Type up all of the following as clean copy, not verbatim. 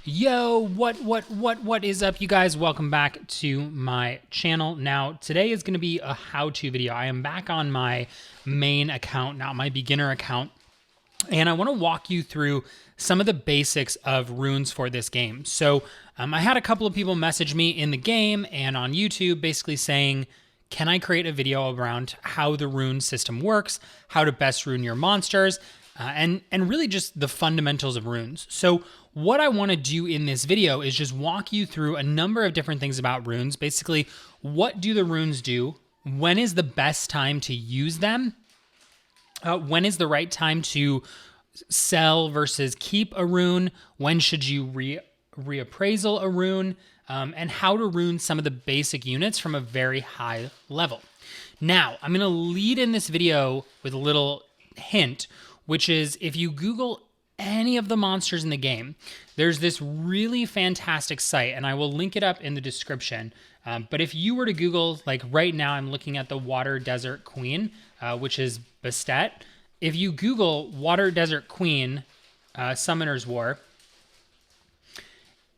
Yo, what is up, you guys? Welcome back to my channel. Now, today is going to be a how-to video. I am back on my main account, not my beginner account, and I want to walk you through some of the basics of runes for this game. So, I had a couple of people message me in the game and on YouTube basically saying, can I create a video around how the rune system works, how to best rune your monsters, and really just the fundamentals of runes. So what I want to do in this video is just walk you through a number of different things about runes. Basically, what do the runes do? When is the best time to use them? When is the right time to sell versus keep a rune? When should you reappraisal a rune? And how to rune some of the basic units from a very high level. Now, I'm going to lead in this video with a little hint, which is if you Google any of the monsters in the game, there's this really fantastic site, and I will link it up in the description. But if you were to Google, like right now, I'm looking at the Water Desert Queen, which is Bastet. If you Google Water Desert Queen, Summoner's War,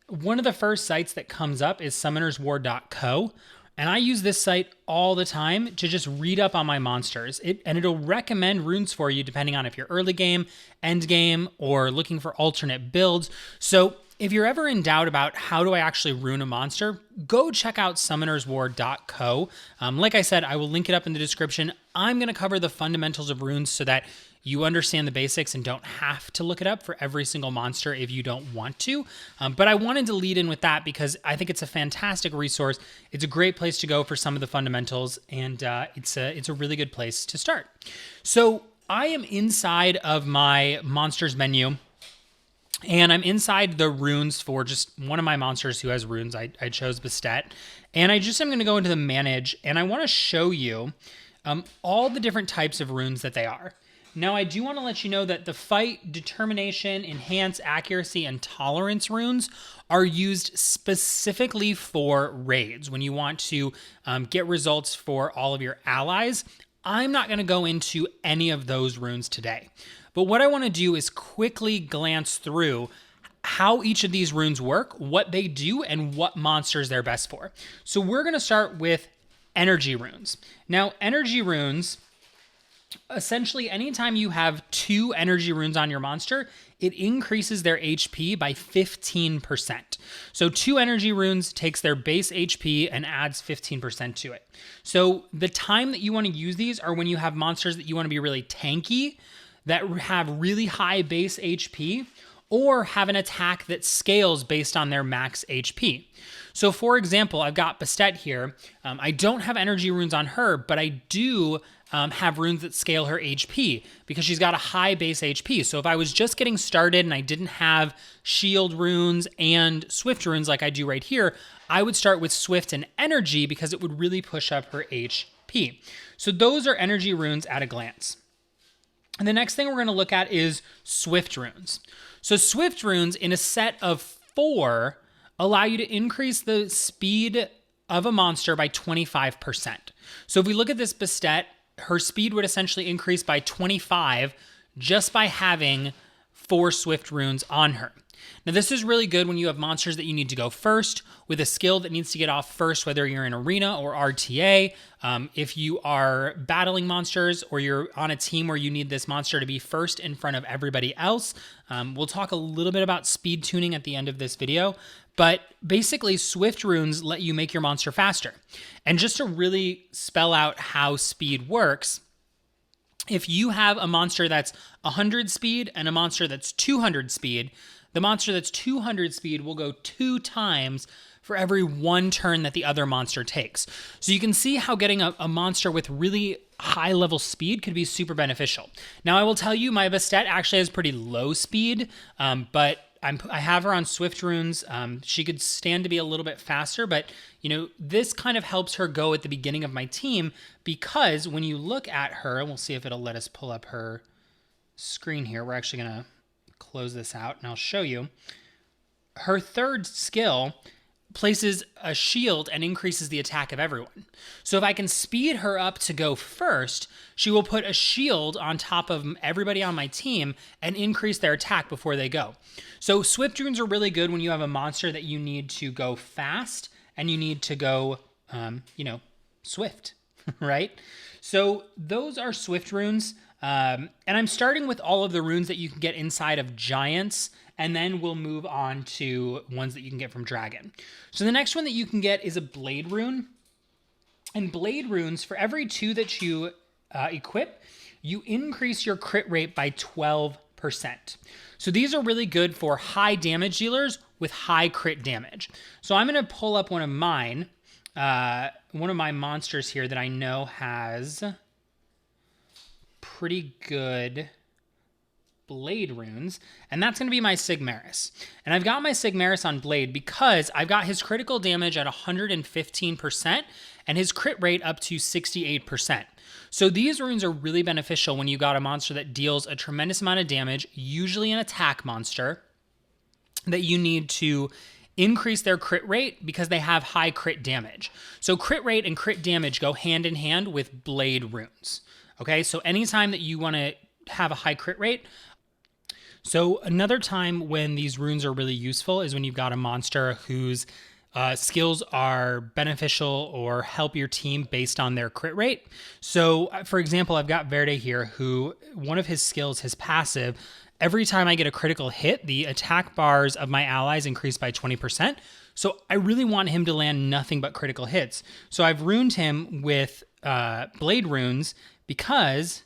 one of the first sites that comes up is summonerswar.co. And I use this site all the time to just read up on my monsters. It'll recommend runes for you depending on if you're early game, end game, or looking for alternate builds. So if you're ever in doubt about how do I actually rune a monster, go check out summonerswar.co. Like I said, I will link it up in the description. I'm going to cover the fundamentals of runes so that you understand the basics and don't have to look it up for every single monster if you don't want to. But I wanted to lead in with that because I think it's a fantastic resource. It's a great place to go for some of the fundamentals, and it's a really good place to start. So I am inside of my monsters menu, and I'm inside the runes for just one of my monsters who has runes. I chose Bastet, and I'm going to go into the manage, and I want to show you all the different types of runes that they are. Now, I do want to let you know that the fight, determination, enhance, accuracy, and tolerance runes are used specifically for raids when you want to get results for all of your allies. I'm not going to go into any of those runes today. But what I want to do is quickly glance through how each of these runes work, what they do, and what monsters they're best for. So we're going to start with energy runes. Now, energy runes, essentially, anytime you have 2 energy runes on your monster, it increases their HP by 15%. So 2 energy runes takes their base HP and adds 15% to it. So the time that you want to use these are when you have monsters that you want to be really tanky, that have really high base HP, or have an attack that scales based on their max HP. So for example, I've got Bastet here. I don't have energy runes on her, but I do have runes that scale her HP because she's got a high base HP. So if I was just getting started and I didn't have shield runes and swift runes like I do right here, I would start with swift and energy because it would really push up her HP. So those are energy runes at a glance. And the next thing we're going to look at is swift runes. So swift runes in a set of 4 allow you to increase the speed of a monster by 25%. So if we look at this Bastet, her speed would essentially increase by 25 just by having 4 swift runes on her. Now, this is really good when you have monsters that you need to go first with a skill that needs to get off first, whether you're in arena or RTA. If you are battling monsters or you're on a team where you need this monster to be first in front of everybody else. We'll talk a little bit about speed tuning at the end of this video. But basically, swift runes let you make your monster faster. And just to really spell out how speed works, if you have a monster that's 100 speed and a monster that's 200 speed, the monster that's 200 speed will go 2 times for every 1 turn that the other monster takes. So you can see how getting a monster with really high level speed could be super beneficial. Now, I will tell you, my Bastet actually has pretty low speed, but I have her on swift runes. She could stand to be a little bit faster, but this kind of helps her go at the beginning of my team because when you look at her, and we'll see if it'll let us pull up her screen here. We're actually going to close this out and I'll show you. Her third skill places a shield and increases the attack of everyone. So if I can speed her up to go first, she will put a shield on top of everybody on my team and increase their attack before they go. So swift runes are really good when you have a monster that you need to go fast and you need to go, swift, right? So those are swift runes. And I'm starting with all of the runes that you can get inside of giants, and then we'll move on to ones that you can get from dragon. So the next one that you can get is a blade rune. And blade runes, for every 2 that you equip, you increase your crit rate by 12%. So these are really good for high damage dealers with high crit damage. So I'm going to pull up one of my monsters here that I know has pretty good blade runes, and that's going to be my Sigmaris. And I've got my Sigmaris on blade because I've got his critical damage at 115% and his crit rate up to 68%. So these runes are really beneficial when you got a monster that deals a tremendous amount of damage, usually an attack monster, that you need to increase their crit rate because they have high crit damage. So crit rate and crit damage go hand in hand with blade runes. Okay, so anytime that you want to have a high crit rate. So another time when these runes are really useful is when you've got a monster whose skills are beneficial or help your team based on their crit rate. So for example, I've got Verde here, who one of his skills, his passive, every time I get a critical hit, the attack bars of my allies increase by 20%. So I really want him to land nothing but critical hits. So I've runed him with blade runes because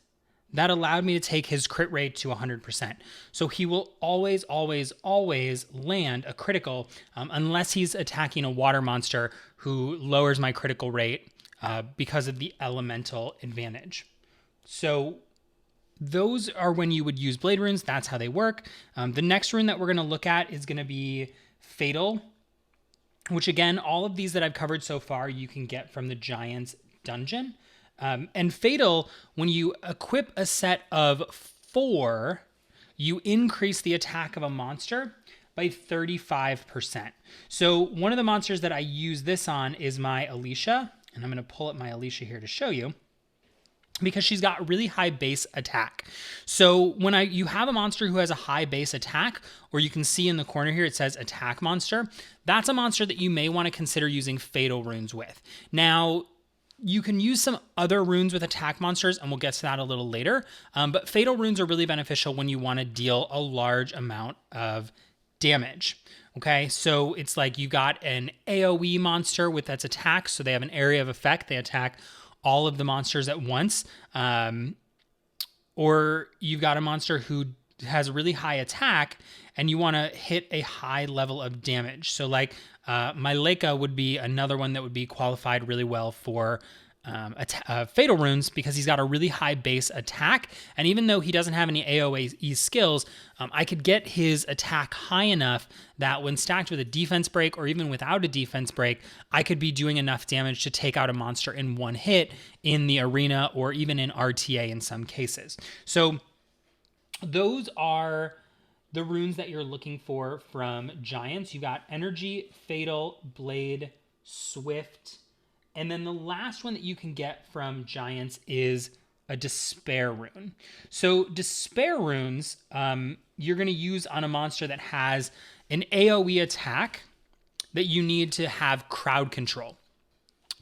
that allowed me to take his crit rate to 100%. So he will always, always, always land a critical unless he's attacking a water monster who lowers my critical rate because of the elemental advantage. So those are when you would use blade runes. That's how they work. The next rune that we're going to look at is going to be Fatal, which again, all of these that I've covered so far, you can get from the Giants dungeon. And Fatal, when you equip a set of 4, you increase the attack of a monster by 35%. So one of the monsters that I use this on is my Alicia, and I'm going to pull up my Alicia here to show you, because she's got really high base attack. So when you have a monster who has a high base attack, or you can see in the corner here, it says attack monster, that's a monster that you may want to consider using Fatal runes with. Now, you can use some other runes with attack monsters, and we'll get to that a little later. But Fatal runes are really beneficial when you want to deal a large amount of damage. Okay, so it's like you got an AoE monster with its attack, so they have an area of effect. They attack all of the monsters at once. Or you've got a monster who has a really high attack, and you want to hit a high level of damage. So like my Leica would be another one that would be qualified really well for Fatal runes, because he's got a really high base attack. And even though he doesn't have any AoE skills, I could get his attack high enough that when stacked with a defense break, or even without a defense break, I could be doing enough damage to take out a monster in one hit in the arena, or even in RTA in some cases. So those are the runes that you're looking for from Giants. You got Energy, Fatal, Blade, Swift, and then the last one that you can get from Giants is a Despair rune. So Despair runes, you're going to use on a monster that has an AoE attack that you need to have crowd control.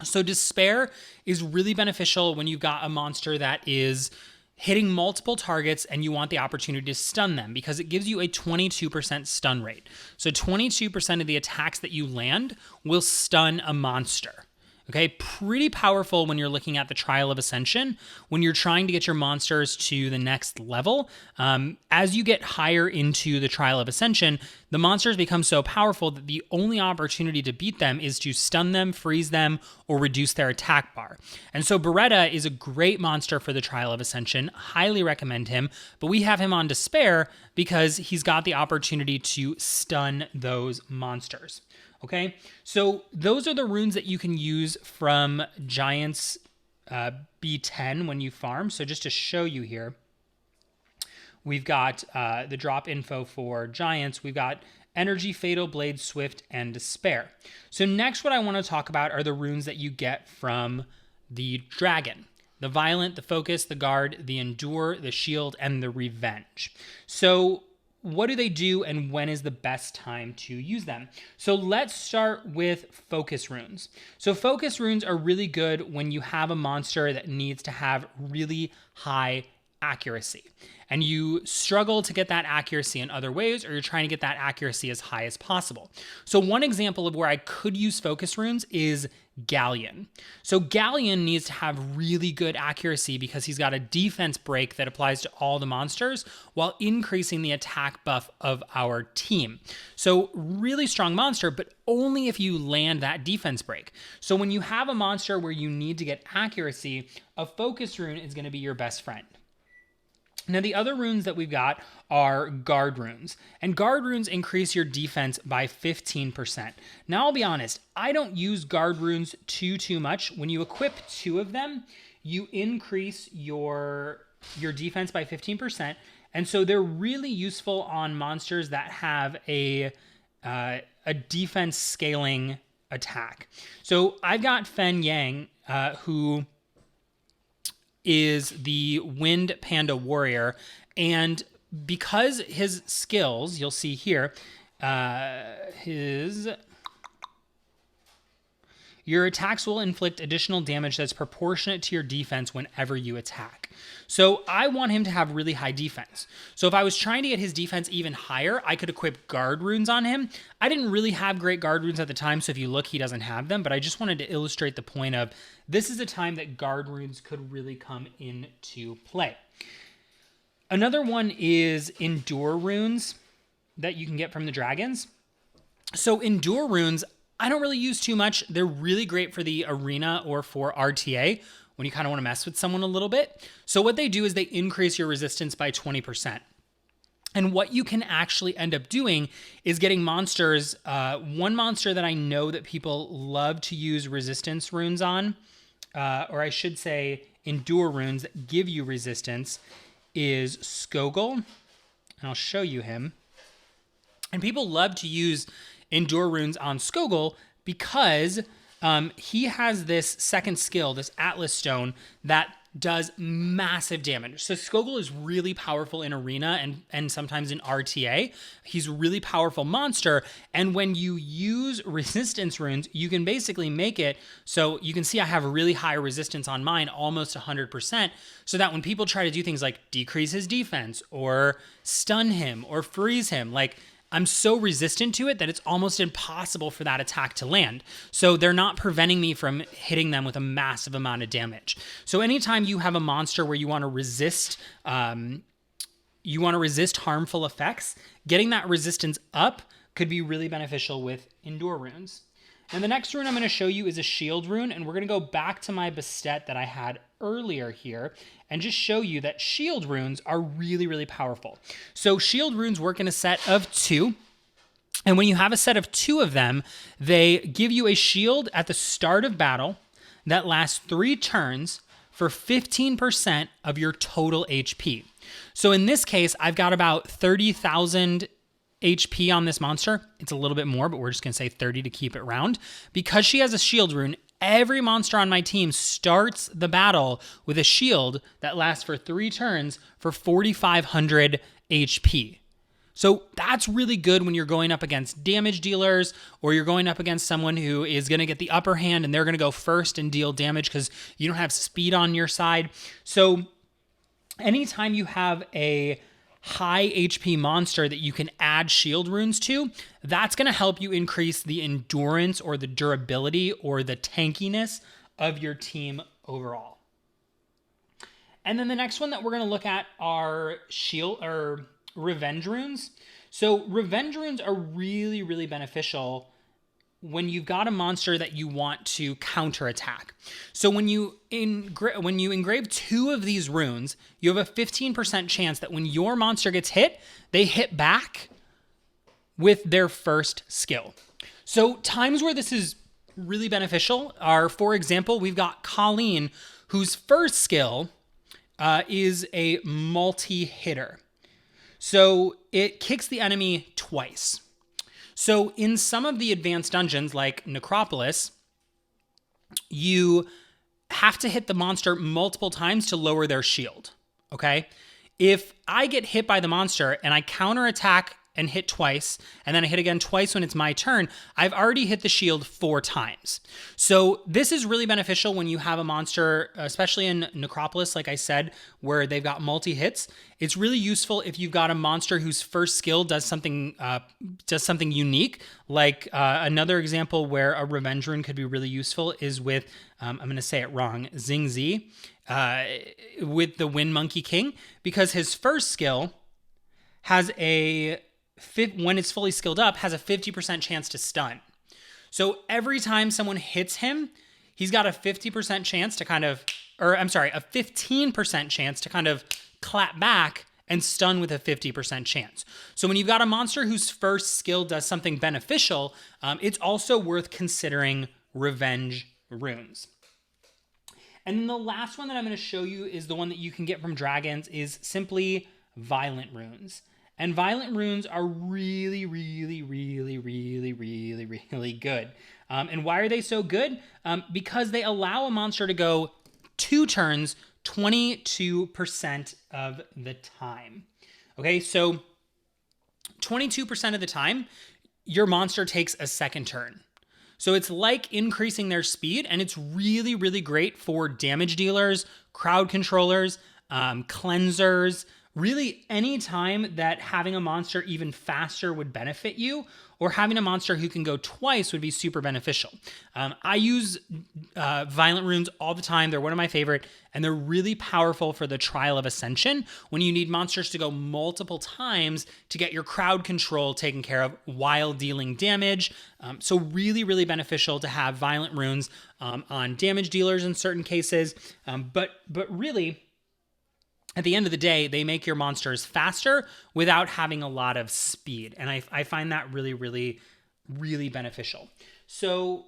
So Despair is really beneficial when you've got a monster that is hitting multiple targets and you want the opportunity to stun them, because it gives you a 22% stun rate. So 22% of the attacks that you land will stun a monster. Okay, pretty powerful when you're looking at the Trial of Ascension, when you're trying to get your monsters to the next level. As you get higher into the Trial of Ascension, the monsters become so powerful that the only opportunity to beat them is to stun them, freeze them, or reduce their attack bar. And so Beretta is a great monster for the Trial of Ascension. Highly recommend him, but we have him on Despair because he's got the opportunity to stun those monsters. Okay, so those are the runes that you can use from Giants B10 when you farm. So just to show you here, we've got the drop info for Giants. We've got Energy, Fatal, Blade, Swift, and Despair. So next what I want to talk about are the runes that you get from the dragon. The Violent, the Focus, the Guard, the Endure, the Shield, and the Revenge. So what do they do and when is the best time to use them? So let's start with focus runes. So focus runes are really good when you have a monster that needs to have really high accuracy and you struggle to get that accuracy in other ways, or you're trying to get that accuracy as high as possible. So one example of where I could use focus runes is Galleon. So Galleon needs to have really good accuracy because he's got a defense break that applies to all the monsters while increasing the attack buff of our team. So really strong monster, but only if you land that defense break. So when you have a monster where you need to get accuracy, a focus rune is going to be your best friend. Now, the other runes that we've got are guard runes, and guard runes increase your defense by 15%. Now, I'll be honest, I don't use guard runes too much. When you equip 2 of them, you increase your defense by 15%, and so they're really useful on monsters that have a defense scaling attack. So I've got Fen Yang, who is the Wind Panda Warrior, and because his skills, you'll see here, your attacks will inflict additional damage that's proportionate to your defense whenever you attack. So I want him to have really high defense. So if I was trying to get his defense even higher, I could equip guard runes on him. I didn't really have great guard runes at the time, so if you look, he doesn't have them, but I just wanted to illustrate the point of this is a time that guard runes could really come into play. Another one is Endure runes that you can get from the dragons. So Endure runes, I don't really use too much. They're really great for the arena or for RTA when you kind of want to mess with someone a little bit. So what they do is they increase your resistance by 20%. And what you can actually end up doing is getting monsters. One monster that I know that people love to use resistance runes on, or I should say endure runes that give you resistance, is Skogul. And I'll show you him. And people love to use endure runes on Skogul because he has this second skill, this Atlas Stone, that does massive damage. So Skogul is really powerful in Arena and sometimes in RTA. He's a really powerful monster, and when you use resistance runes, you can basically make it so you can see I have a really high resistance on mine, almost 100%, so that when people try to do things like decrease his defense or stun him or freeze him, like I'm so resistant to it that it's almost impossible for that attack to land. So they're not preventing me from hitting them with a massive amount of damage. So anytime you have a monster where you want to resist harmful effects, getting that resistance up could be really beneficial with Endure runes. And the next rune I'm going to show you is a shield rune, and we're going to go back to my Bastet that I had earlier here and just show you that shield runes are really powerful. So shield runes work in a set of 2, and when you have a set of 2 of them, they give you a shield at the start of battle that lasts 3 turns for 15% of your total HP. So in this case, I've got about 30,000 HP on this monster. It's a little bit more, but we're just going to say 30 to keep it round. Because she has a shield rune, every monster on my team starts the battle with a shield that lasts for 3 turns for 4,500 HP. So that's really good when you're going up against damage dealers, or you're going up against someone who is going to get the upper hand and they're going to go first and deal damage because you don't have speed on your side. So anytime you have a high HP monster that you can add shield runes to, that's going to help you increase the endurance or the durability or the tankiness of your team overall. And then the next one that we're going to look at are revenge runes. So revenge runes are really beneficial when you've got a monster that you want to counterattack. So when you engrave 2 of these runes, you have a 15% chance that when your monster gets hit, they hit back with their first skill. So times where this is really beneficial are, for example, we've got Colleen, whose first skill is a multi-hitter. So it kicks the enemy twice. So in some of the advanced dungeons like Necropolis, you have to hit the monster multiple times to lower their shield, okay? If I get hit by the monster and I counterattack and hit twice, and then I hit again twice when it's my turn, I've already hit the shield 4 times. So this is really beneficial when you have a monster, especially in Necropolis, like I said, where they've got multi-hits. It's really useful if you've got a monster whose first skill does something unique. Like another example where a Revenge Rune could be really useful is with, I'm going to say it wrong, Xing Zi, with the Wind Monkey King, because his first skill has when it's fully skilled up, has a 50% chance to stun. So every time someone hits him, he's got a 50% chance to a 15% chance to kind of clap back and stun with a 50% chance. So when you've got a monster whose first skill does something beneficial, it's also worth considering Revenge Runes. And then the last one that I'm going to show you is the one that you can get from dragons, is simply Violent Runes. And Violent Runes are really, really, really, really, really, really good. And why are they so good? Because they allow a monster to go 2 turns 22% of the time. Okay, so 22% of the time, your monster takes a second turn. So it's like increasing their speed, and it's really, really great for damage dealers, crowd controllers, cleansers. Really, any time that having a monster even faster would benefit you, or having a monster who can go twice would be super beneficial. I use Violent Runes all the time. They're one of my favorite, and they're really powerful for the Trial of Ascension when you need monsters to go multiple times to get your crowd control taken care of while dealing damage. So really, really beneficial to have Violent Runes on damage dealers in certain cases. But really, at the end of the day, they make your monsters faster without having a lot of speed. And I find that really, really, really beneficial. So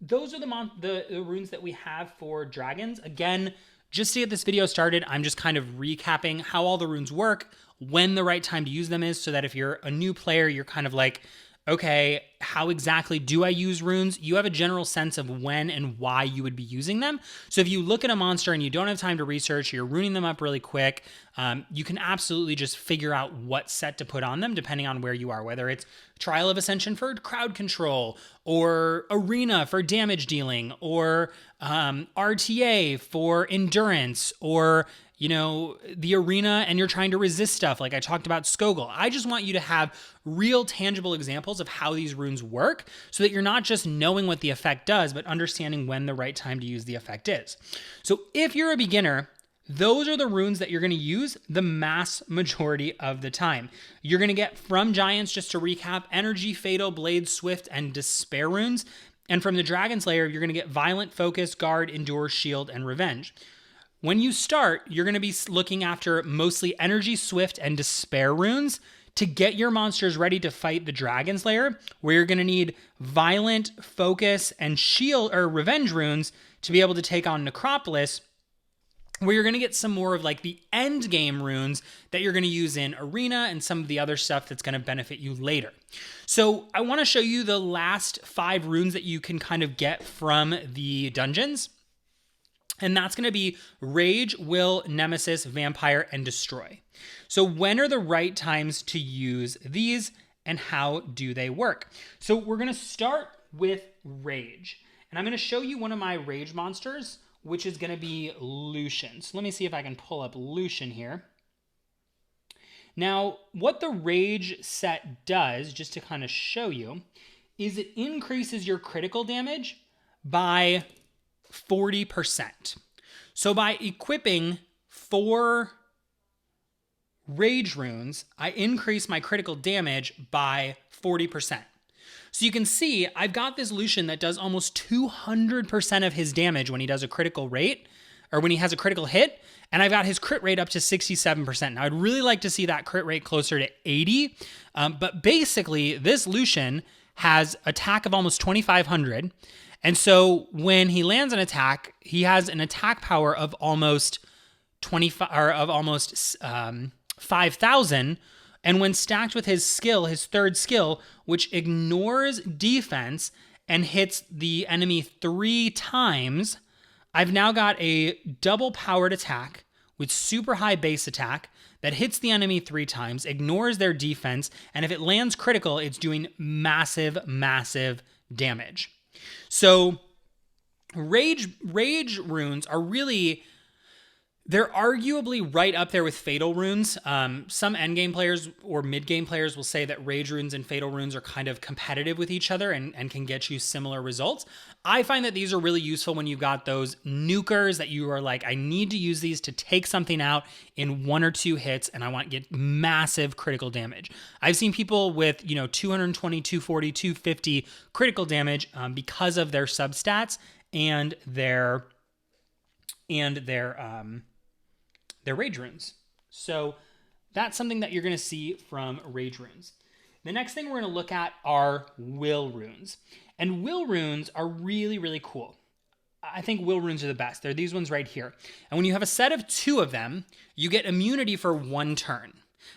those are the runes that we have for dragons. Again, just to get this video started, I'm just kind of recapping how all the runes work, when the right time to use them is, so that if you're a new player, you're kind of like, okay, how exactly do I use runes? You have a general sense of when and why you would be using them. So if you look at a monster and you don't have time to research, you're runing them up really quick, you can absolutely just figure out what set to put on them depending on where you are, whether it's Trial of Ascension for crowd control, or Arena for damage dealing, or RTA for endurance, or the Arena and you're trying to resist stuff like I talked about Skogul. I just want you to have real tangible examples of how these runes work so that you're not just knowing what the effect does, but understanding when the right time to use the effect is. So if you're a beginner, those are the runes that you're going to use the mass majority of the time. You're going to get from Giants, just to recap, Energy, Fatal, Blade, Swift, and Despair runes. And from the Dragon's Lair, you're going to get Violent, Focus, Guard, Endure, Shield, and Revenge. When you start, you're going to be looking after mostly Energy, Swift, and Despair runes to get your monsters ready to fight the Dragon's Lair, where you're going to need Violent, Focus, and Shield or Revenge runes to be able to take on Necropolis, where you're going to get some more of like the end game runes that you're going to use in Arena and some of the other stuff that's going to benefit you later. So I want to show you the last 5 runes that you can kind of get from the dungeons. And that's going to be Rage, Will, Nemesis, Vampire, and Destroy. So when are the right times to use these, and how do they work? So we're going to start with Rage. And I'm going to show you one of my Rage monsters, which is going to be Lucian. So let me see if I can pull up Lucian here. Now, what the Rage set does, just to kind of show you, is it increases your critical damage by 40%. So by equipping 4 Rage runes, I increase my critical damage by 40%. So you can see I've got this Lucian that does almost 200% of his damage when he does a critical rate, or when he has a critical hit, and I've got his crit rate up to 67%. Now I'd really like to see that crit rate closer to 80, but basically this Lucian has attack of almost 2,500, and so when he lands an attack, he has an attack power of almost 5,000, And when stacked with his skill, his third skill, which ignores defense and hits the enemy 3 times, I've now got a double powered attack with super high base attack that hits the enemy 3 times, ignores their defense, and if it lands critical, it's doing massive, massive damage. So rage runes are really, they're arguably right up there with fatal runes. Some endgame players or mid-game players will say that rage runes and fatal runes are kind of competitive with each other and can get you similar results. I find that these are really useful when you've got those nukers that you are like, I need to use these to take something out in 1 or 2 hits, and I want to get massive critical damage. I've seen people with 220, 240, 250 critical damage because of their substats and their rage runes. So that's something that you're going to see from rage runes. The next thing we're going to look at are will runes. And will runes are really, really cool. I think will runes are the best. They're these ones right here. And when you have a set of 2 of them, you get immunity for 1 turn.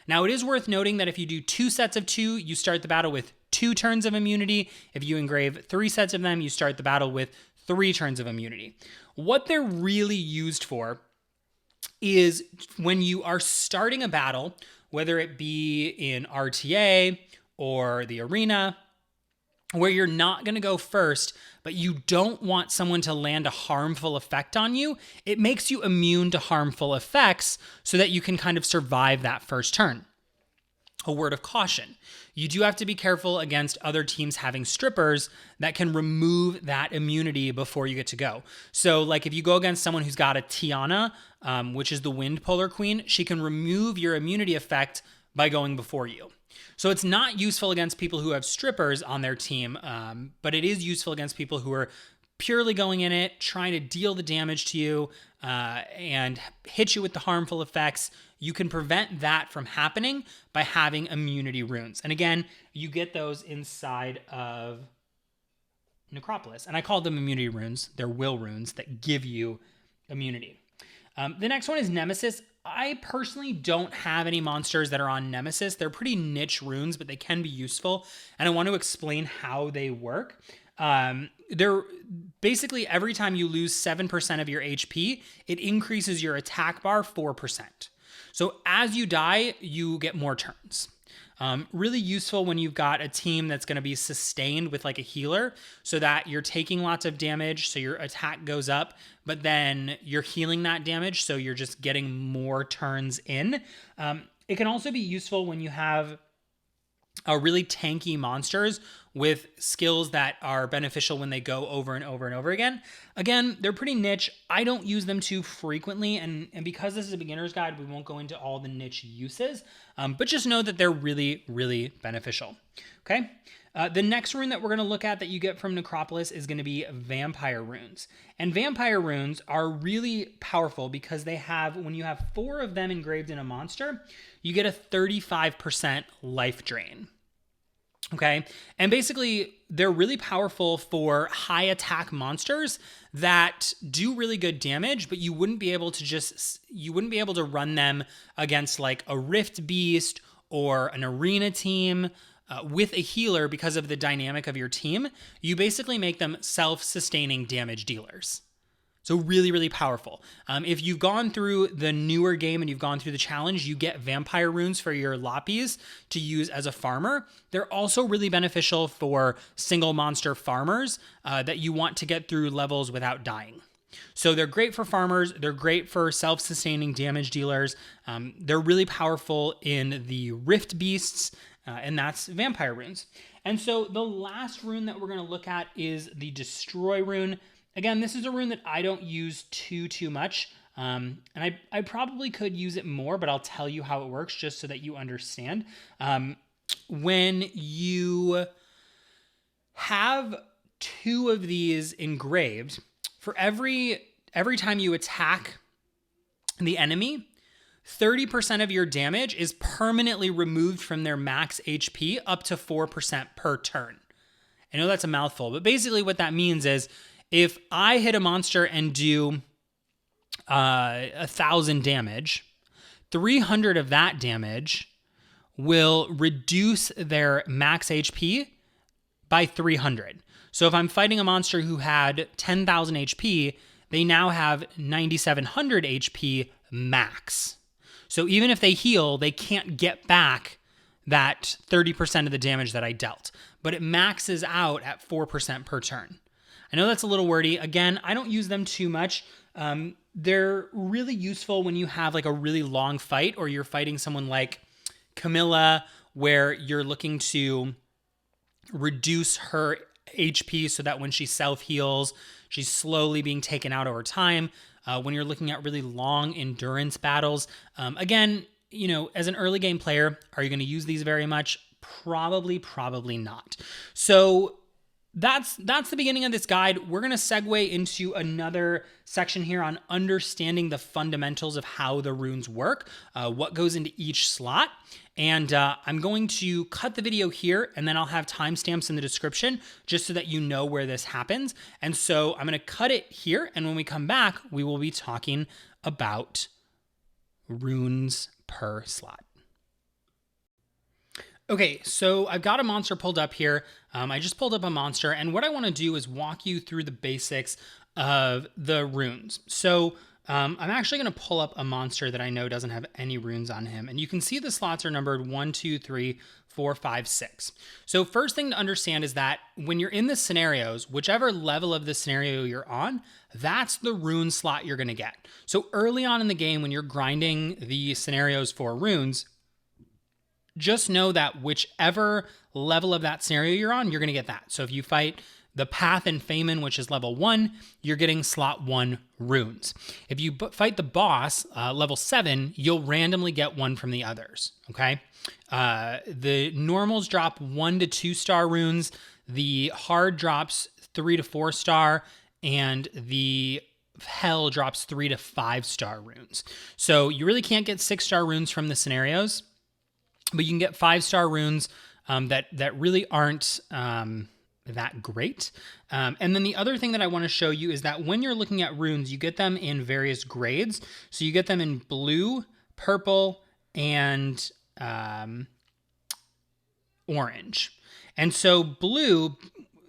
Now, it is worth noting that if you do 2 sets of 2, you start the battle with 2 turns of immunity. If you engrave 3 sets of them, you start the battle with 3 turns of immunity. What they're really used for is when you are starting a battle, whether it be in RTA or the arena, where you're not going to go first, but you don't want someone to land a harmful effect on you, it makes you immune to harmful effects so that you can kind of survive that first turn. A word of caution. You do have to be careful against other teams having strippers that can remove that immunity before you get to go. So like if you go against someone who's got a Tiana, which is the Wind Polar Queen, she can remove your immunity effect by going before you. So it's not useful against people who have strippers on their team, but it is useful against people who are purely going in it, trying to deal the damage to you and hit you with the harmful effects. You can prevent that from happening by having immunity runes. And again, you get those inside of Necropolis. And I call them immunity runes. They're will runes that give you immunity. The next one is Nemesis. I personally don't have any monsters that are on Nemesis. They're pretty niche runes, but they can be useful. And I want to explain how they work. They're basically every time you lose 7% of your HP, it increases your attack bar 4%. So as you die, you get more turns. Really useful when you've got a team that's going to be sustained with like a healer so that you're taking lots of damage, so your attack goes up, but then you're healing that damage, so you're just getting more turns in. It can also be useful when you have really tanky monsters with skills that are beneficial when they go over and over and over again. Again, they're pretty niche. I don't use them too frequently, and because this is a beginner's guide, we won't go into all the niche uses, but just know that they're really, really beneficial. Okay? The next rune that we're going to look at that you get from Necropolis is going to be Vampire Runes. And Vampire Runes are really powerful because they have, when you have 4 of them engraved in a monster, you get a 35% life drain. Okay, and basically they're really powerful for high attack monsters that do really good damage, but you wouldn't be able to run them against like a Rift Beast or an arena team with a healer because of the dynamic of your team. You basically make them self-sustaining damage dealers. So really, really powerful. If you've gone through the newer game and you've gone through the challenge, you get Vampire Runes for your Lapis to use as a farmer. They're also really beneficial for single monster farmers that you want to get through levels without dying. So they're great for farmers. They're great for self-sustaining damage dealers. They're really powerful in the Rift Beasts, and that's Vampire Runes. And so the last rune that we're going to look at is the Destroy Rune. Again, this is a rune that I don't use too much, and I probably could use it more, but I'll tell you how it works just so that you understand. When you have 2 of these engraved, for every time you attack the enemy, 30% of your damage is permanently removed from their max HP up to 4% per turn. I know that's a mouthful, but basically what that means is if I hit a monster and do 1,000 damage, 300 of that damage will reduce their max HP by 300. So if I'm fighting a monster who had 10,000 HP, they now have 9,700 HP max. So even if they heal, they can't get back that 30% of the damage that I dealt, but it maxes out at 4% per turn. I know that's a little wordy. Again, I don't use them too much. They're really useful when you have like a really long fight, or you're fighting someone like Camilla, where you're looking to reduce her HP so that when she self-heals, she's slowly being taken out over time. When you're looking at really long endurance battles, again, you know, as an early game player, are you going to use these very much? Probably not. So that's the beginning of this guide. We're going to segue into another section here on understanding the fundamentals of how the runes work, what goes into each slot. And I'm going to cut the video here, and then I'll have timestamps in the description just so that you know where this happens. And so I'm going to cut it here, and when we come back, we will be talking about runes per slot. Okay, so I've got a monster pulled up here. I just pulled up a monster, and what I want to do is walk you through the basics of the runes. So I'm actually going to pull up a monster that I know doesn't have any runes on him, and you can see the slots are numbered 1, 2, 3, 4, 5, 6. So first thing to understand is that when you're in the scenarios, whichever level of the scenario you're on, that's the rune slot you're going to get. So early on in the game, when you're grinding the scenarios for runes, just know that whichever level of that scenario you're on, you're going to get that. So if you fight the Path and Feynman, which is level 1, you're getting slot 1 runes. If you fight the boss, level 7, you'll randomly get one from the others, okay? The normals drop 1 to 2 star runes, the hard drops 3 to 4 star, and the hell drops 3 to 5 star runes. So you really can't get 6 star runes from the scenarios, but you can get 5 star runes that really aren't that great. And then the other thing that I want to show you is that when you're looking at runes, you get them in various grades. So you get them in blue, purple, and orange. And so blue,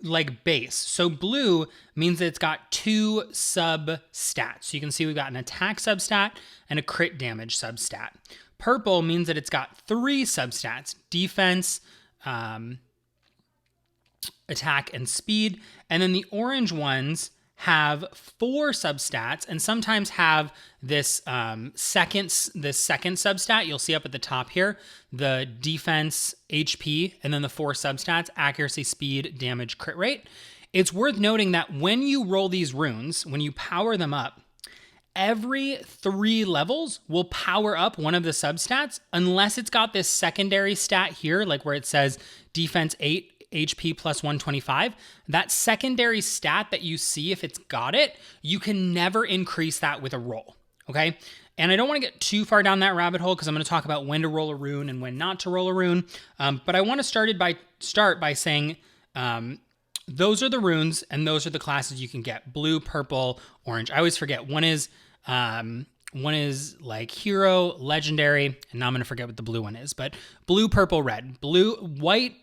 like base. So blue means that it's got 2 sub-stats. So you can see we've got an attack substat and a crit damage substat. Purple means that it's got 3 substats: defense, attack, and speed. And then the orange ones have 4 substats and sometimes have this second substat you'll see up at the top here, the defense, HP, and then the 4 substats: accuracy, speed, damage, crit rate. It's worth noting that when you roll these runes, when you power them up, every 3 levels will power up one of the substats unless it's got this secondary stat here, like where it says defense 8, HP plus 125. That secondary stat that you see, if it's got it, you can never increase that with a roll, okay? And I don't want to get too far down that rabbit hole because I'm going to talk about when to roll a rune and when not to roll a rune. But I want to start by saying those are the runes and those are the classes you can get: blue, purple, orange. I always forget. One is like hero, legendary, and now I'm going to forget what the blue one is, but blue, purple, red. Blue, white,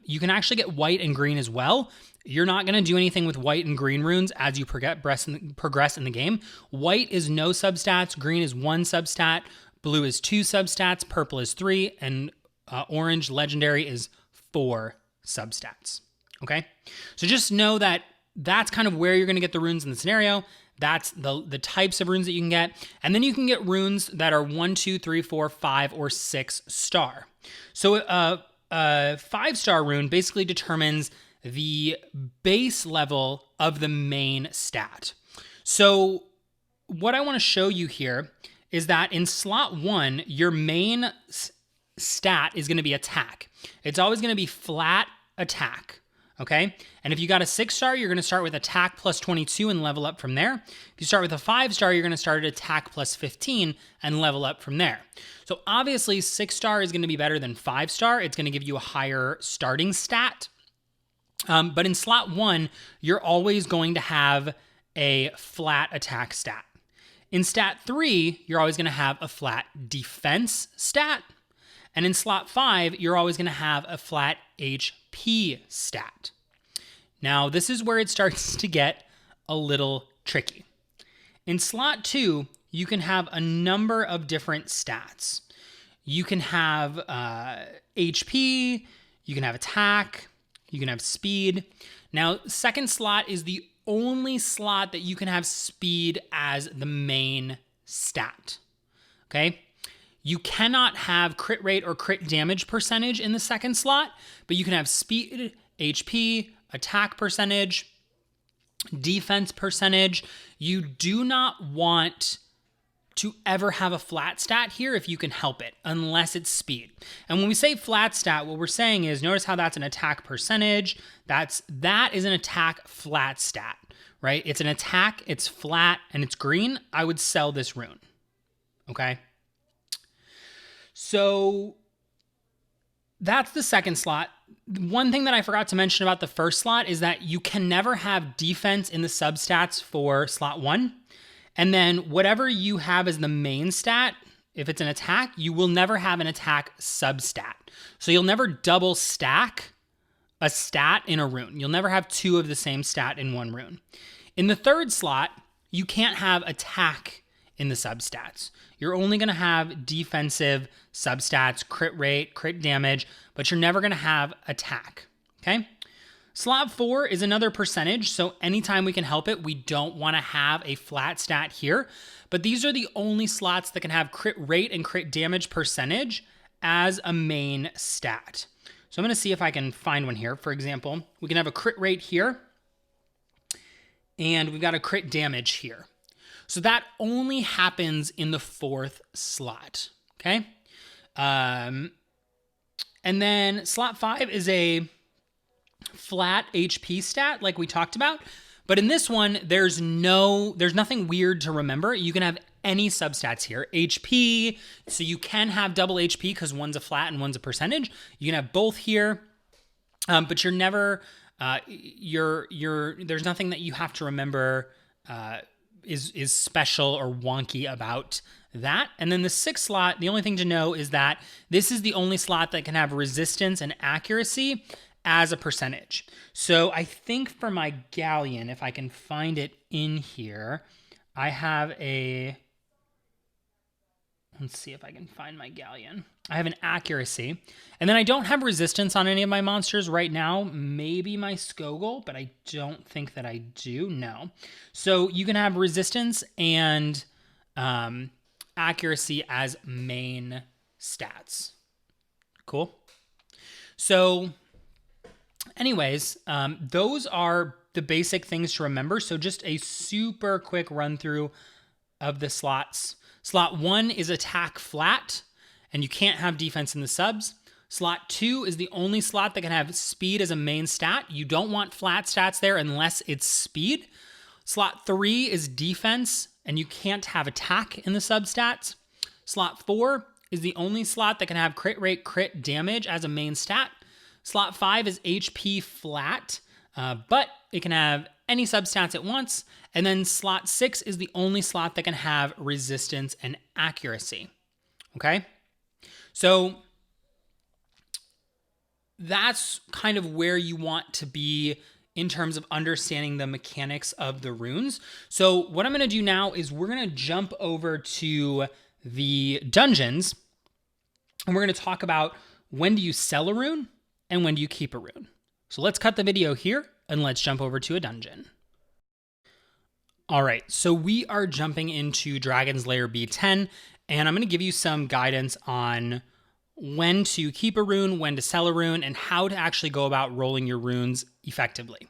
you can actually get white and green as well. You're not going to do anything with white and green runes as you progress in the game. White is no substats, green is 1 substat, blue is 2 substats, purple is 3, and orange, legendary, is 4 substats. Okay? So just know that that's kind of where you're going to get the runes in the scenario. That's the types of runes that you can get. And then you can get runes that are 1, 2, 3, 4, 5, or 6 star. So a 5-star rune basically determines the base level of the main stat. So what I want to show you here is that in slot 1, your main stat is going to be attack. It's always going to be flat attack. Okay, and if you got a 6-star, you're going to start with attack plus 22 and level up from there. If you start with a 5-star, you're going to start at attack plus 15 and level up from there. So obviously 6-star is going to be better than 5-star. It's going to give you a higher starting stat. But in slot 1, you're always going to have a flat attack stat. In stat 3, you're always going to have a flat defense stat. And in slot 5, you're always going to have a flat HP stat. Now, this is where it starts to get a little tricky. In slot 2, you can have a number of different stats. You can have HP, you can have attack, you can have speed. Now, second slot is the only slot that you can have speed as the main stat, okay? You cannot have crit rate or crit damage percentage in the second slot, but you can have speed, HP, attack percentage, defense percentage. You do not want to ever have a flat stat here if you can help it, unless it's speed. And when we say flat stat, what we're saying is, notice how that's an attack percentage. That is an attack flat stat, right? It's an attack, it's flat, and it's green. I would sell this rune, okay? So that's the second slot. One thing that I forgot to mention about the first slot is that you can never have defense in the substats for slot 1. And then whatever you have as the main stat, if it's an attack, you will never have an attack substat. So you'll never double stack a stat in a rune. You'll never have 2 of the same stat in one rune. In the third slot, you can't have attack in the substats. You're only going to have defensive substats, crit rate, crit damage, but you're never going to have attack, okay? Slot 4 is another percentage, so anytime we can help it, we don't want to have a flat stat here, but these are the only slots that can have crit rate and crit damage percentage as a main stat. So I'm going to see if I can find one here. For example, we can have a crit rate here, and we've got a crit damage here. So that only happens in the 4th slot, okay? And then slot 5 is a flat HP stat like we talked about, but in this one, there's nothing weird to remember. You can have any substats here. HP, so you can have double HP because one's a flat and one's a percentage. You can have both here, but you're never, there's nothing that you have to remember is special or wonky about that. And then the 6th slot, the only thing to know is that this is the only slot that can have resistance and accuracy as a percentage. So I think for my galleon, if I can find it in here, I have let's see if I can find my galleon. I have an accuracy, and then I don't have resistance on any of my monsters right now. Maybe my Skogul, but I don't think that I do. No. So you can have resistance and accuracy as main stats. Cool. So anyways, those are the basic things to remember. So just a super quick run through of the slots. Slot 1 is attack flat, and you can't have defense in the subs. Slot 2 is the only slot that can have speed as a main stat. You don't want flat stats there unless it's speed. Slot 3 is defense, and you can't have attack in the substats. Slot 4 is the only slot that can have crit rate, crit damage as a main stat. Slot 5 is HP flat, but it can have any substats at once. And then slot 6 is the only slot that can have resistance and accuracy. Okay? So that's kind of where you want to be in terms of understanding the mechanics of the runes. So what I'm going to do now is we're going to jump over to the dungeons, and we're going to talk about when do you sell a rune and when do you keep a rune. So let's cut the video here and let's jump over to a dungeon. All right, so we are jumping into Dragon's Lair B10, and I'm going to give you some guidance on when to keep a rune, when to sell a rune, and how to actually go about rolling your runes effectively.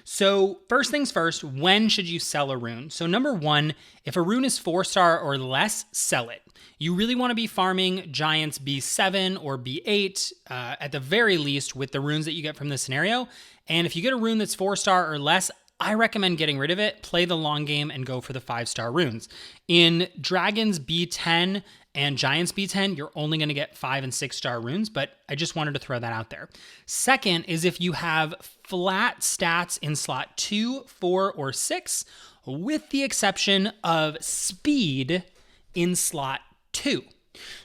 So first things first, when should you sell a rune? So number 1, if a rune is 4-star or less, sell it. You really want to be farming Giants B7 or B8 at the very least with the runes that you get from this scenario. And if you get a rune that's 4-star or less, I recommend getting rid of it, play the long game, and go for the 5-star runes. In Dragons B10 and Giants B10, you're only going to get 5 and 6-star runes, but I just wanted to throw that out there. Second is if you have flat stats in slot 2, 4, or 6, with the exception of speed in slot 2.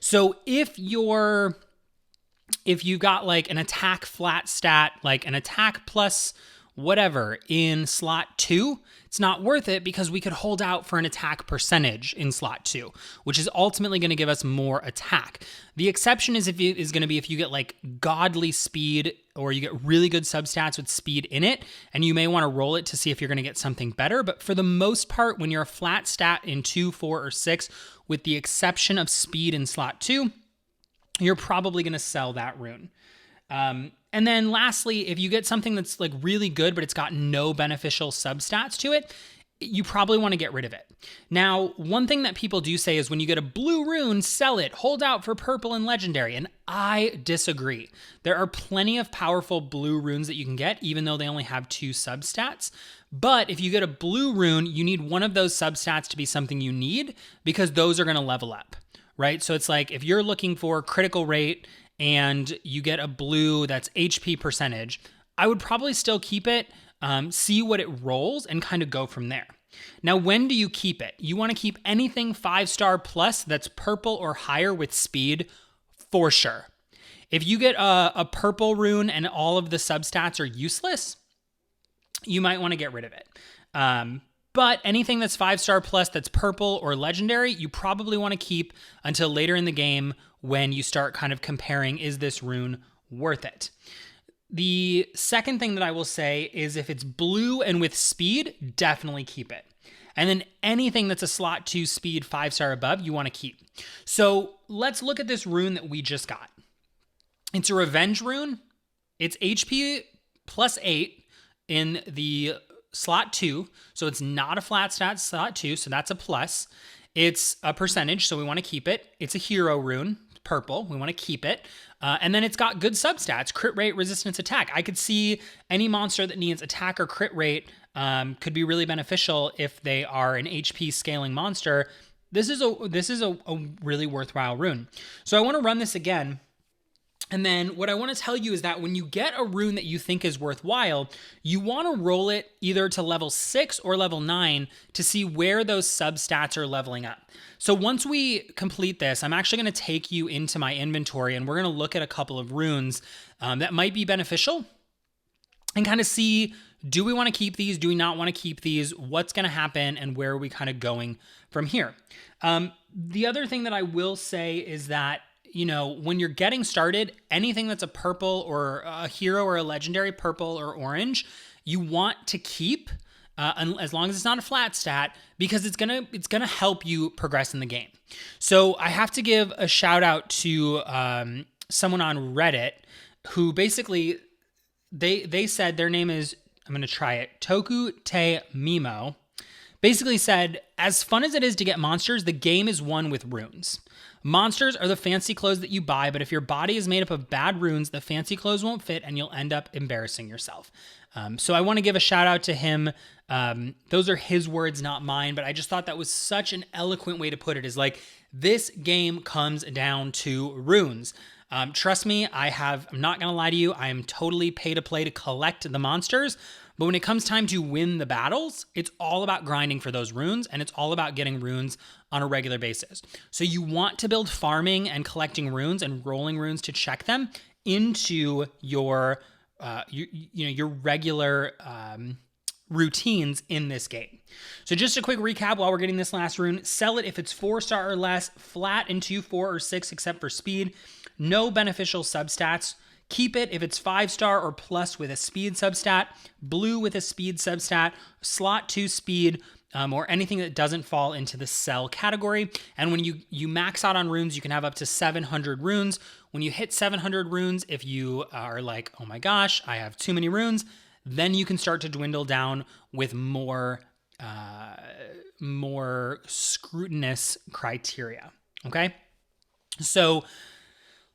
So if your if you've got like an attack flat stat, like an attack plus whatever in slot 2, it's not worth it because we could hold out for an attack percentage in slot 2, which is ultimately going to give us more attack. The exception is going to be if you get like godly speed or you get really good substats with speed in it, and you may want to roll it to see if you're going to get something better. But for the most part, when you're a flat stat in 2, 4, or 6, with the exception of speed in slot 2, you're probably going to sell that rune. And then lastly, if you get something that's like really good, but it's got no beneficial substats to it, you probably want to get rid of it. Now, one thing that people do say is when you get a blue rune, sell it, hold out for purple and legendary. And I disagree. There are plenty of powerful blue runes that you can get, even though they only have 2 substats. But if you get a blue rune, you need one of those substats to be something you need because those are going to level up, right? So it's like if you're looking for critical rate and you get a blue that's HP percentage, I would probably still keep it, see what it rolls, and kind of go from there. Now, when do you keep it? You want to keep anything 5-star plus that's purple or higher with speed for sure. If you get a purple rune and all of the substats are useless, you might want to get rid of it. But anything that's 5-star plus that's purple or legendary, you probably want to keep until later in the game when you start kind of comparing, is this rune worth it? The second thing that I will say is if it's blue and with speed, definitely keep it. And then anything that's a slot 2 speed 5-star above, you want to keep. So let's look at this rune that we just got. It's a revenge rune. It's HP plus 8 in the slot 2, so it's not a flat stat slot 2, so that's a plus. It's a percentage, so we want to keep it. It's a hero rune, purple, we want to keep it. And then it's got good substats, crit rate, resistance, attack. I could see any monster that needs attack or crit rate could be really beneficial if they are an HP scaling monster. This is a really worthwhile rune. So I want to run this again. And then what I want to tell you is that when you get a rune that you think is worthwhile, you want to roll it either to level 6 or level 9 to see where those substats are leveling up. So once we complete this, I'm actually going to take you into my inventory and we're going to look at a couple of runes that might be beneficial and kind of see, do we want to keep these? Do we not want to keep these? What's going to happen? And where are we kind of going from here? The other thing that I will say is that when you're getting started, anything that's a purple or a hero or a legendary purple or orange, you want to keep as long as it's not a flat stat because it's gonna help you progress in the game. So I have to give a shout out to someone on Reddit who basically they said their name is, I'm gonna try it, Toku Te Mimo. Basically said, as fun as it is to get monsters, the game is won with runes. Monsters are the fancy clothes that you buy, but if your body is made up of bad runes, the fancy clothes won't fit and you'll end up embarrassing yourself. So I want to give a shout out to him. Those are his words, not mine, but I just thought that was such an eloquent way to put it, is like, this game comes down to runes. Trust me, I'm not going to lie to you, I am totally pay to play to collect the monsters. But when it comes time to win the battles, it's all about grinding for those runes, and it's all about getting runes on a regular basis. So you want to build farming and collecting runes and rolling runes to check them into your regular routines in this game. So just a quick recap while we're getting this last rune. Sell it if it's 4-star or less, flat in 2, 4, or 6 except for speed. No beneficial substats. Keep it if it's 5-star or plus with a speed substat, blue with a speed substat, slot 2 speed, or anything that doesn't fall into the sell category. And when you max out on runes, you can have up to 700 runes. When you hit 700 runes, if you are like, oh my gosh, I have too many runes, then you can start to dwindle down with more scrutinous criteria, okay? So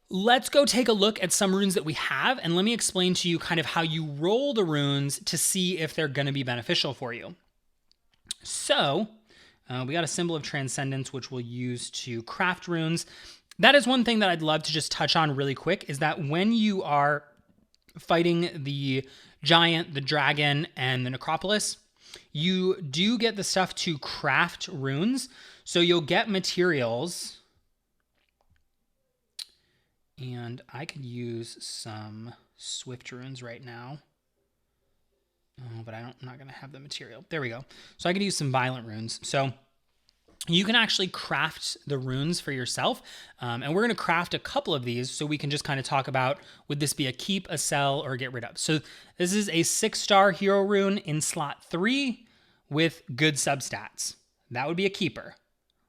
let's go take a look at some runes that we have, and let me explain to you kind of how you roll the runes to see if they're going to be beneficial for you. So we got a symbol of transcendence, which we'll use to craft runes. That is one thing that I'd love to just touch on really quick, is that when you are fighting the giant, the dragon, and the necropolis, you do get the stuff to craft runes. So you'll get materials And I could use some Swift runes right now. Oh, but I'm not going to have the material. There we go. So I could use some violent runes. So you can actually craft the runes for yourself. And we're going to craft a couple of these so we can just kind of talk about, would this be a keep, a sell, or get rid of? So this is a 6-star hero rune in slot 3 with good substats. That would be a keeper.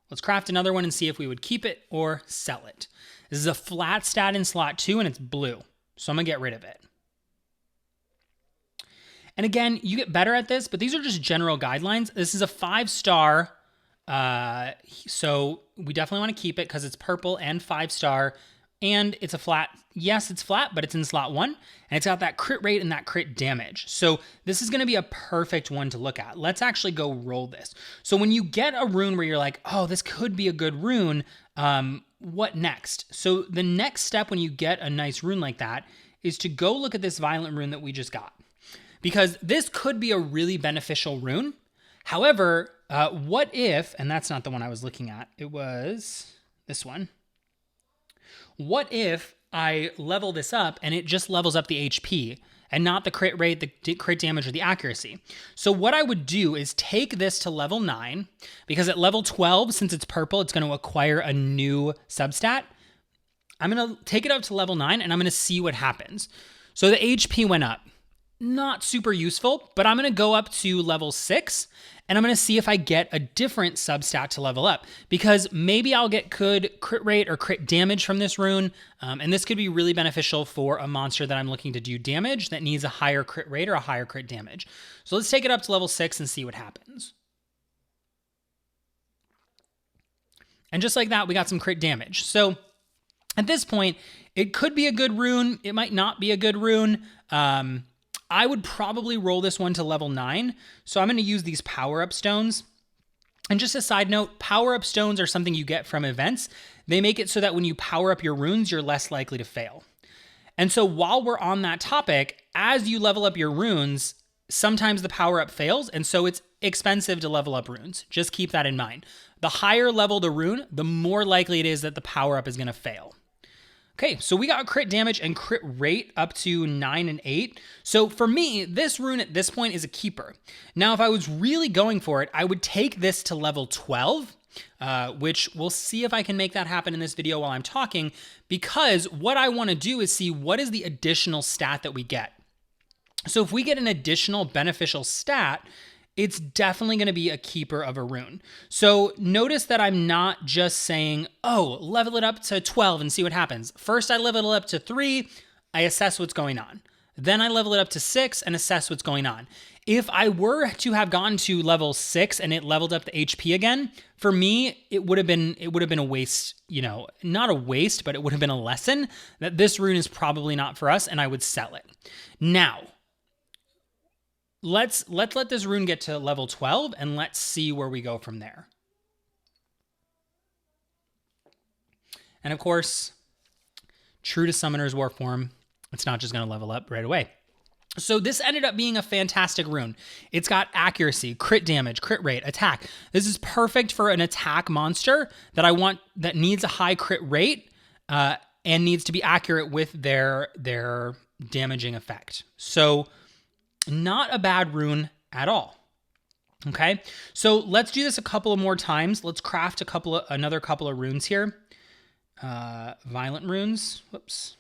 Let's craft another one and see if we would keep it or sell it. This is a flat stat in slot 2 and it's blue. So I'm going to get rid of it. And again, you get better at this, but these are just general guidelines. This is a 5-star. So we definitely want to keep it because it's purple and 5-star, and it's a flat. Yes, it's flat, but it's in slot 1, and it's got that crit rate and that crit damage. So this is going to be a perfect one to look at. Let's actually go roll this. So when you get a rune where you're like, oh, this could be a good rune, what next? So the next step when you get a nice rune like that is to go look at this violent rune that we just got, because this could be a really beneficial rune. However, what if, and that's not the one I was looking at, it was this one. What if I level this up and it just levels up the HP and not the crit rate, the crit damage, or the accuracy? So what I would do is take this to level 9, because at level 12, since it's purple, it's going to acquire a new substat. I'm going to take it up to level 9 and I'm going to see what happens. So the HP went up. Not super useful, but I'm going to go up to level 6 and I'm going to see if I get a different substat to level up, because maybe I'll get good crit rate or crit damage from this rune. And this could be really beneficial for a monster that I'm looking to do damage that needs a higher crit rate or a higher crit damage. So let's take it up to level 6 and see what happens. And just like that, we got some crit damage. So at this point, it could be a good rune. It might not be a good rune. I would probably roll this one to level 9. So I'm going to use these power-up stones. And just a side note, power-up stones are something you get from events. They make it so that when you power up your runes, you're less likely to fail. And so while we're on that topic, as you level up your runes, sometimes the power-up fails, and so it's expensive to level up runes. Just keep that in mind. The higher level the rune, the more likely it is that the power-up is going to fail. Okay, so we got crit damage and crit rate up to 9 and 8. So for me, this rune at this point is a keeper. Now, if I was really going for it, I would take this to level 12, which we'll see if I can make that happen in this video while I'm talking, because what I want to do is see what is the additional stat that we get. So if we get an additional beneficial stat, it's definitely going to be a keeper of a rune. So notice that I'm not just saying, oh, level it up to 12 and see what happens. First, I level it up to 3, I assess what's going on. Then I level it up to 6 and assess what's going on. If I were to have gone to level 6 and it leveled up the HP again, for me, it would have been a waste, not a waste, but it would have been a lesson that this rune is probably not for us, and I would sell it. Now, let's let this rune get to level 12 and let's see where we go from there. And of course, true to Summoner's War form, it's not just going to level up right away. So this ended up being a fantastic rune. It's got accuracy, crit damage, crit rate, attack. This is perfect for an attack monster that I want, that needs a high crit rate and needs to be accurate with their damaging effect. So not a bad rune at all. Okay, so let's do this a couple of more times. Let's craft another couple of runes here. Violent runes. Whoops.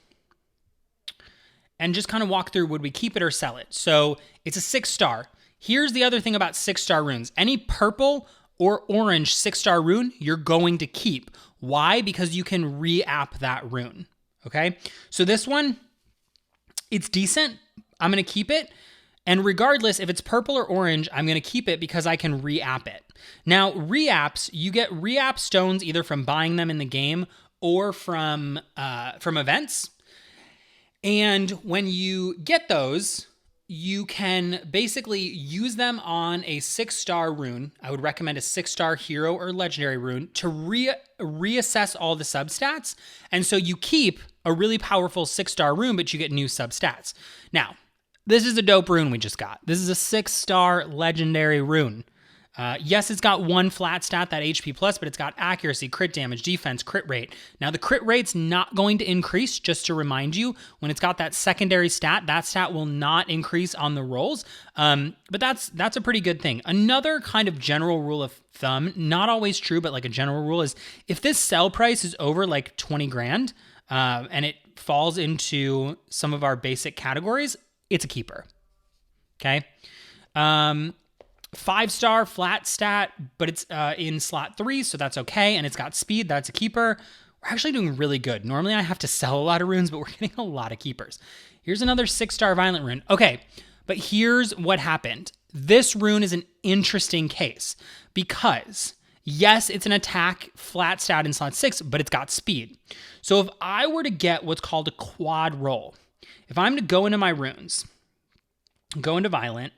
And just kind of walk through, would we keep it or sell it? So it's a 6-star. Here's the other thing about 6-star runes. Any purple or orange 6-star rune, you're going to keep. Why? Because you can re-app that rune. Okay, so this one, it's decent. I'm going to keep it. And regardless, if it's purple or orange, I'm going to keep it because I can re-app it. Now, re-apps, you get re-app stones either from buying them in the game or from events. And when you get those, you can basically use them on a 6-star rune. I would recommend a 6-star hero or legendary rune to reassess all the substats. And so you keep a really powerful 6-star rune, but you get new substats. Now, this is a dope rune we just got. This is a 6-star legendary rune. Yes, it's got one flat stat, that HP plus, but it's got accuracy, crit damage, defense, crit rate. Now the crit rate's not going to increase, just to remind you. When it's got that secondary stat, that stat will not increase on the rolls. But that's a pretty good thing. Another kind of general rule of thumb, not always true, but like a general rule, is if this sell price is over like 20 grand, and it falls into some of our basic categories, it's a keeper. Okay. 5-star flat stat, but it's in slot 3, so that's okay. And it's got speed, that's a keeper. We're actually doing really good. Normally I have to sell a lot of runes, but we're getting a lot of keepers. Here's another 6-star violent rune. Okay, but here's what happened. This rune is an interesting case because yes, it's an attack flat stat in slot 6, but it's got speed. So if I were to get what's called a quad roll, if I'm to go into my runes, go into violent,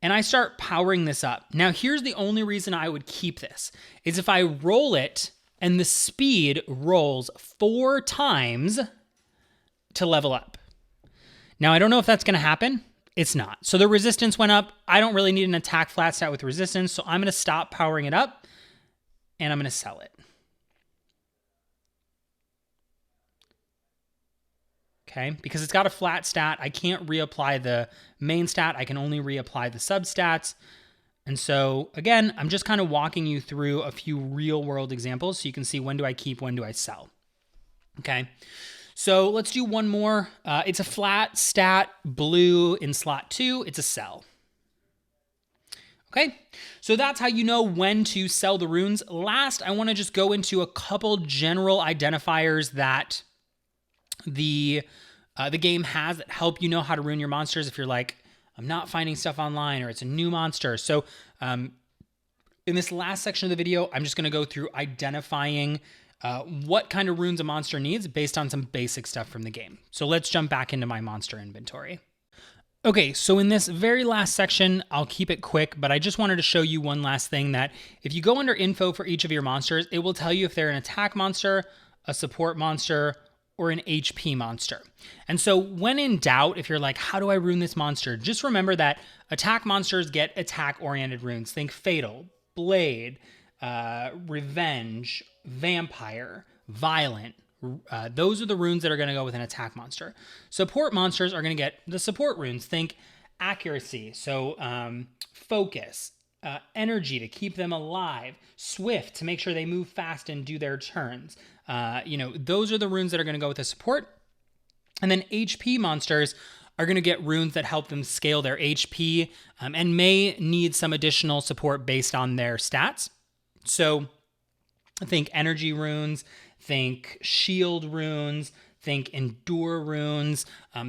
and I start powering this up. Now, here's the only reason I would keep this, is if I roll it and the speed rolls 4 times to level up. Now, I don't know if that's going to happen. It's not. So the resistance went up. I don't really need an attack flat stat with resistance, so I'm going to stop powering it up, and I'm going to sell it. Okay, because it's got a flat stat, I can't reapply the main stat. I can only reapply the substats. And so, again, I'm just kind of walking you through a few real-world examples so you can see when do I keep, when do I sell. Okay, so let's do one more. It's a flat stat, blue in slot 2. It's a sell. Okay, so that's how you know when to sell the runes. Last, I want to just go into a couple general identifiers that the game has that help you know how to rune your monsters if you're like, I'm not finding stuff online or it's a new monster. So in this last section of the video, I'm just going to go through identifying what kind of runes a monster needs based on some basic stuff from the game. So let's jump back into my monster inventory. Okay, so in this very last section, I'll keep it quick, but I just wanted to show you one last thing, that if you go under info for each of your monsters, it will tell you if they're an attack monster, a support monster, or an HP monster. And so when in doubt, if you're like, how do I rune this monster? Just remember that attack monsters get attack-oriented runes. Think Fatal, Blade, Revenge, Vampire, Violent. Those are the runes that are going to go with an attack monster. Support monsters are going to get the support runes. Think Accuracy, so Focus, Energy to keep them alive, Swift to make sure they move fast and do their turns. Those are the runes that are going to go with the support. And then HP monsters are going to get runes that help them scale their HP and may need some additional support based on their stats. So think energy runes, think shield runes, think endure runes.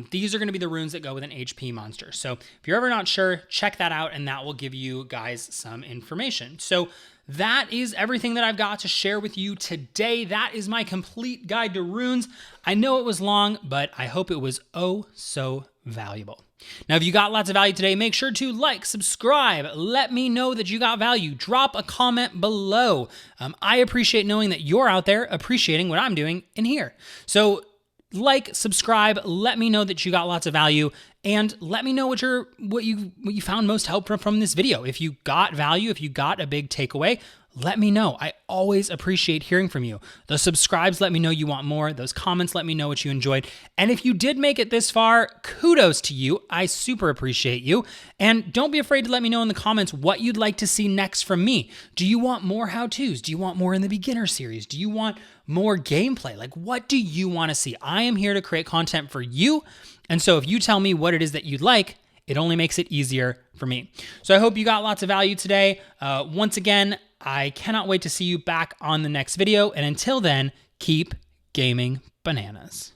These are going to be the runes that go with an HP monster. So if you're ever not sure, check that out and that will give you guys some information. So that is everything that I've got to share with you today. That is my complete guide to runes. I know it was long, but I hope it was oh so valuable. Now, if you got lots of value today, make sure to like, subscribe, let me know that you got value. Drop a comment below. I appreciate knowing that you're out there appreciating what I'm doing in here. So like, subscribe, let me know that you got lots of value, and let me know what you found most helpful from this video. If you got value, if you got a big takeaway, let me know. I always appreciate hearing from you. Those subscribes let me know you want more. Those comments let me know what you enjoyed. And if you did make it this far, kudos to you. I super appreciate you. And don't be afraid to let me know in the comments what you'd like to see next from me. Do you want more how-tos? Do you want more in the beginner series? Do you want more gameplay? Like, what do you want to see? I am here to create content for you. And so if you tell me what it is that you'd like, it only makes it easier for me. So I hope you got lots of value today. Once again, I cannot wait to see you back on the next video. And until then, keep gaming bananas.